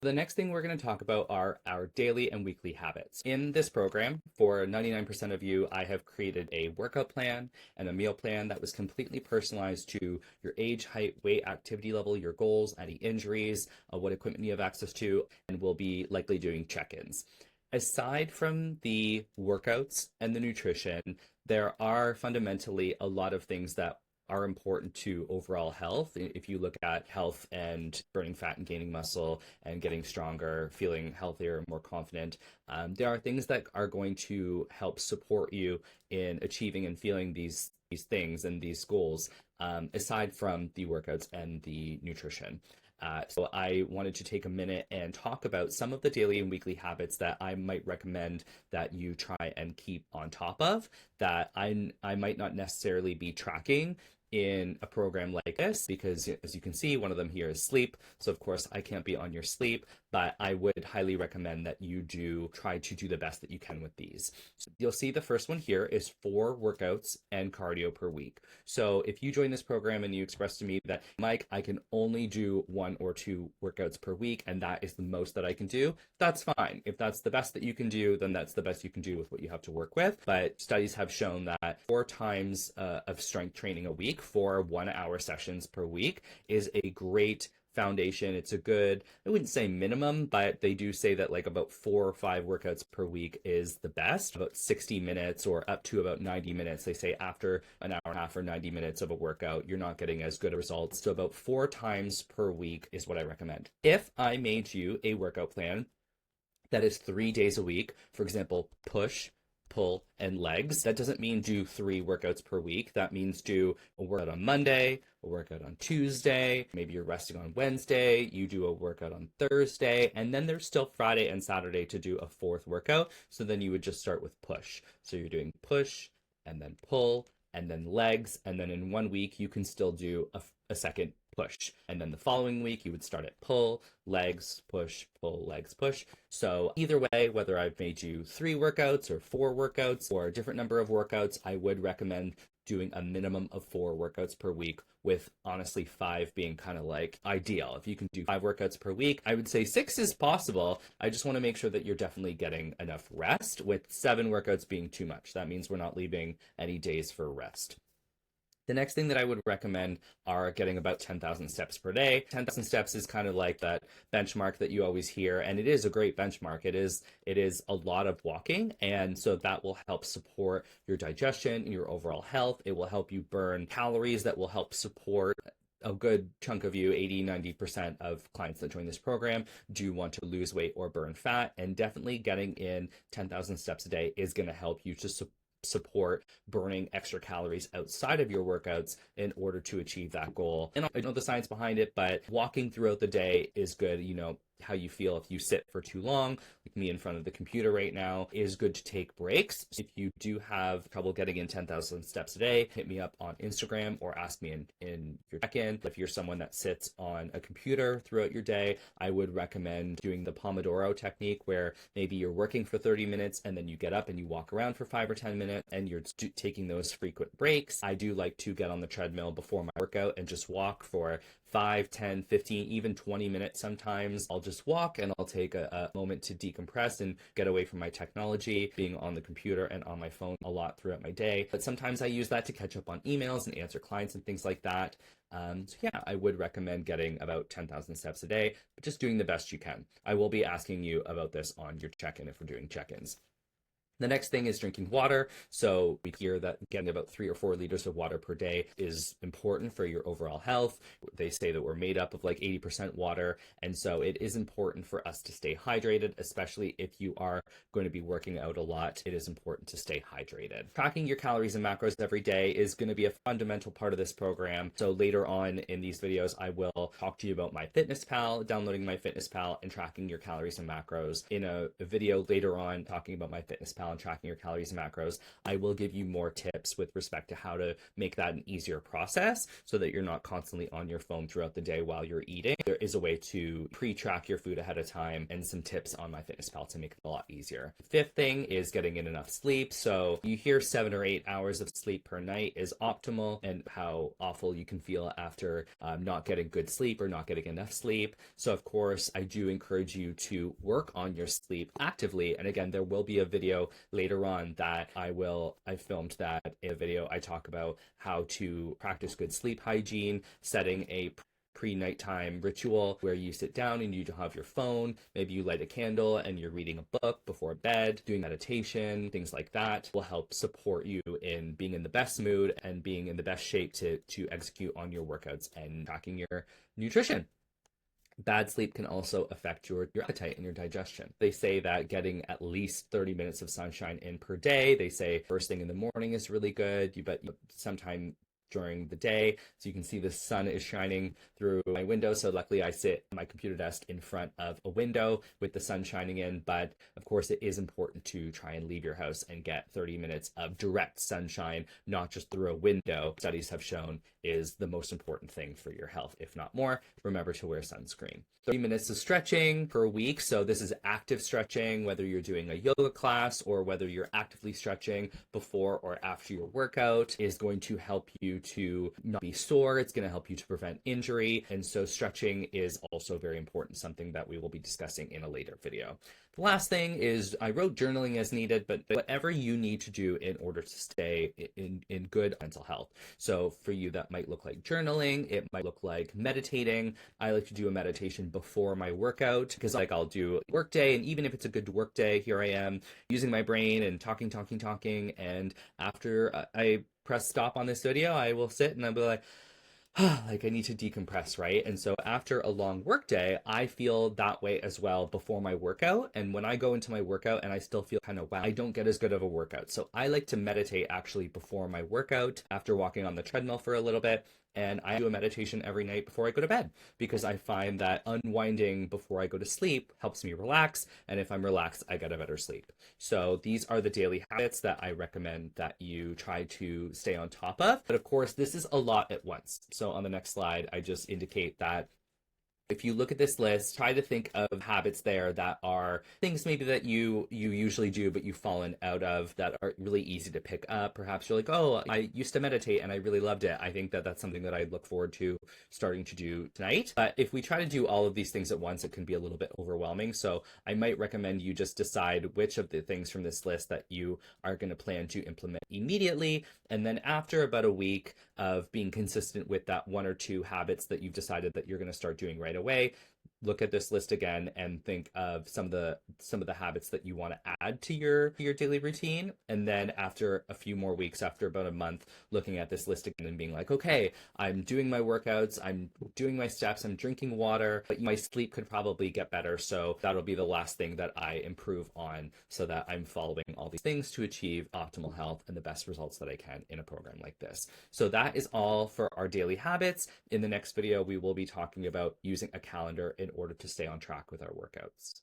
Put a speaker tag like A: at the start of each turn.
A: The next thing we're going to talk about are our daily and weekly habits. In this program, for 99% of you, I have created a workout plan and a meal plan that was completely personalized to your age, height, weight, activity level, your goals, any injuries, what equipment you have access to, and we'll be likely doing check-ins. Aside from the workouts and the nutrition, there are fundamentally a lot of things that are important to overall health. If you look at health and burning fat and gaining muscle and getting stronger, feeling healthier, more confident, there are things that are going to help support you in achieving and feeling these things and these goals, aside from the workouts and the nutrition. So I wanted to take a minute and talk about some of the daily and weekly habits that I might recommend that you try and keep on top of, that I might not necessarily be tracking in a program like this, because as you can see, one of them here is sleep. So of course I can't be on your sleep, but I would highly recommend that you do try to do the best that you can with these. So you'll see the first one here is 4 workouts and cardio per week. So if you join this program and you express to me that, Mike, I can only do 1 or 2 workouts per week, and that is the most that I can do, that's fine. If that's the best that you can do, then that's the best you can do with what you have to work with. But studies have shown that 4 times of strength training a week, 4 1-hour sessions per week, is a great foundation. It's a good, I wouldn't say minimum, but they do say that like about 4 or 5 workouts per week is the best. About 60 minutes or up to about 90 minutes. They say after an hour and a half or 90 minutes of a workout, you're not getting as good results. So about 4 times per week is what I recommend. If I made you a workout plan that is 3 days a week, for example, push, pull, and legs. That doesn't mean do 3 workouts per week. That means do a workout on Monday, a workout on Tuesday, maybe you're resting on Wednesday, you do a workout on Thursday, and then there's still Friday and Saturday to do a 4th workout. So then you would just start with push. So you're doing push and then pull and then legs, and then in 1 week you can still do a second push. And then the following week you would start at pull, legs, push, pull, legs, push. So either way, whether I've made you 3 workouts or 4 workouts or a different number of workouts, I would recommend doing a minimum of 4 workouts per week, with honestly 5 being kind of like ideal. If you can do 5 workouts per week, I would say 6 is possible. I just want to make sure that you're definitely getting enough rest, with 7 workouts being too much. That means we're not leaving any days for rest. The next thing that I would recommend are getting about 10,000 steps per day. 10,000 steps is kind of like that benchmark that you always hear, and it is a great benchmark. It is a lot of walking, and so that will help support your digestion and your overall health. It will help you burn calories that will help support a good chunk of you. 80-90% of clients that join this program do want to lose weight or burn fat, and definitely getting in 10,000 steps a day is going to help you to support burning extra calories outside of your workouts in order to achieve that goal. And I know the science behind it, but walking throughout the day is good. You know how you feel if you sit for too long, like me in front of the computer right now. It is good to take breaks. If you do have trouble getting in 10,000 steps a day, hit me up on Instagram or ask me in your check-in. If you're someone that sits on a computer throughout your day, I would recommend doing the Pomodoro technique, where maybe you're working for 30 minutes and then you get up and you walk around for 5 or 10 minutes and you're taking those frequent breaks. I do like to get on the treadmill before my workout and just walk for 5, 10, 15, even 20 minutes sometimes. I'll just walk and I'll take a moment to decompress and get away from my technology, being on the computer and on my phone a lot throughout my day. But sometimes I use that to catch up on emails and answer clients and things like that. So yeah, I would recommend getting about 10,000 steps a day, but just doing the best you can. I will be asking you about this on your check-in if we're doing check-ins. The next thing is drinking water. So we hear that getting about 3 or 4 liters of water per day is important for your overall health. They say that we're made up of like 80% water. And so it is important for us to stay hydrated, especially if you are going to be working out a lot. It is important to stay hydrated. Tracking your calories and macros every day is going to be a fundamental part of this program. So later on in these videos, I will talk to you about MyFitnessPal, downloading MyFitnessPal and tracking your calories and macros. In a video later on talking about MyFitnessPal, lifestyle and tracking your calories and macros, I will give you more tips with respect to how to make that an easier process so that you're not constantly on your phone throughout the day while you're eating. There is a way to pre-track your food ahead of time and some tips on MyFitnessPal to make it a lot easier. The fifth thing is getting in enough sleep. So you hear 7 or 8 hours of sleep per night is optimal, and how awful you can feel after not getting good sleep or not getting enough sleep. So of course, I do encourage you to work on your sleep actively. And again, there will be a video later on that I filmed that in a video. I talk about how to practice good sleep hygiene, setting a pre-nighttime ritual where you sit down and you don't have your phone. Maybe you light a candle and you're reading a book before bed, doing meditation, things like that will help support you in being in the best mood and being in the best shape to execute on your workouts and tracking your nutrition. Bad sleep can also affect your appetite and your digestion. They say that getting at least 30 minutes of sunshine in per day. They say first thing in the morning is really good. You bet sometime during the day, so you can see the sun is shining through my window. So luckily I sit at my computer desk in front of a window with the sun shining in, but of course it is important to try and leave your house and get 30 minutes of direct sunshine, not just through a window. Studies have shown is the most important thing for your health, if not more. Remember to wear sunscreen. 30 minutes of stretching per week. So this is active stretching, whether you're doing a yoga class or whether you're actively stretching before or after your workout, is going to help you to not be sore. It's going to help you to prevent injury. And so stretching is also very important, something that we will be discussing in a later video. The last thing is I wrote journaling as needed, but whatever you need to do in order to stay in good mental health. So for you, that might look like journaling. It might look like meditating. I like to do a meditation before my workout because I'll do a work day. And even if it's a good work day, here I am using my brain and talking. And after I press stop on this video, I will sit and I'll be like, like I need to decompress, right? And so after a long work day, I feel that way as well before my workout. And when I go into my workout and I still feel kind of wow, I don't get as good of a workout. So I like to meditate actually before my workout, after walking on the treadmill for a little bit. And I do a meditation every night before I go to bed because I find that unwinding before I go to sleep helps me relax. And if I'm relaxed, I get a better sleep. So these are the daily habits that I recommend that you try to stay on top of. But of course, this is a lot at once. So on the next slide, I just indicate that if you look at this list, try to think of habits there that are things maybe that you usually do, but you've fallen out of, that are really easy to pick up. Perhaps you're like, oh, I used to meditate and I really loved it. I think that that's something that I look forward to starting to do tonight. But if we try to do all of these things at once, it can be a little bit overwhelming. So I might recommend you just decide which of the things from this list that you are going to plan to implement immediately. And then after about a week of being consistent with that one or two habits that you've decided that you're going to start doing right away, look at this list again and think of some of the habits that you want to add to your daily routine. And then after a few more weeks, after about a month, looking at this list again and being like, okay, I'm doing my workouts, I'm doing my steps, I'm drinking water, but my sleep could probably get better. So that'll be the last thing that I improve on so that I'm following all these things to achieve optimal health and the best results that I can in a program like this. So that is all for our daily habits. In the next video, we will be talking about using a calendar in order to stay on track with our workouts.